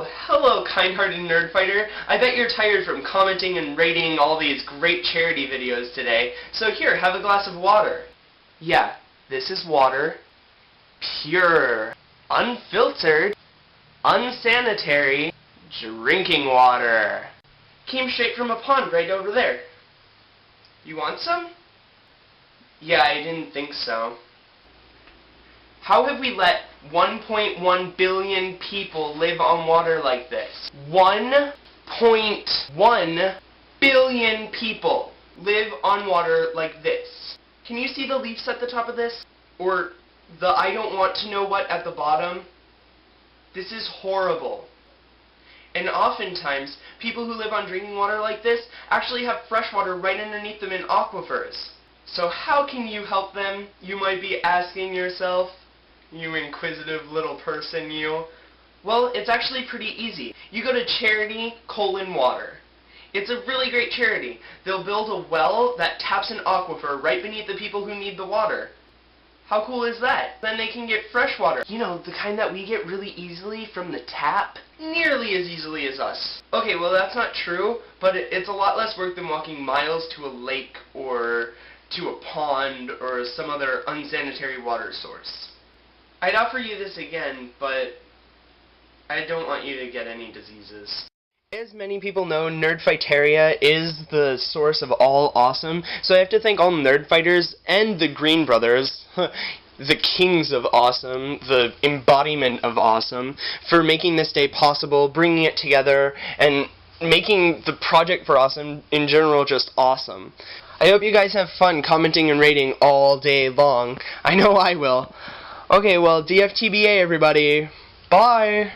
Oh, hello, kind-hearted nerd fighter. I bet you're tired from commenting and rating all these great charity videos today. So here, have a glass of water. Yeah, this is water. Pure, unfiltered, unsanitary, drinking water. Came straight from a pond right over there. You want some? Yeah, I didn't think so. How have we let 1.1 billion people live on water like this? 1.1 billion people live on water like this. Can you see the leaves at the top of this? Or the I don't want to know what at the bottom? This is horrible. And oftentimes, people who live on drinking water like this actually have fresh water right underneath them in aquifers. So how can you help them, you might be asking yourself? You inquisitive little person, you. Well, it's actually pretty easy. You go to charity:water. It's a really great charity. They'll build a well that taps an aquifer right beneath the people who need the water. How cool is that? Then they can get fresh water. You know, the kind that we get really easily from the tap. Nearly as easily as us. Okay, well that's not true, but it's a lot less work than walking miles to a lake or to a pond or some other unsanitary water source. I'd offer you this again, but I don't want you to get any diseases. As many people know, Nerdfighteria is the source of all awesome, so I have to thank all Nerdfighters and the Green Brothers, the kings of awesome, the embodiment of awesome, for making this day possible, bringing it together, and making the Project for Awesome in general just awesome. I hope you guys have fun commenting and rating all day long. I know I will. Okay, well, DFTBA, everybody. Bye!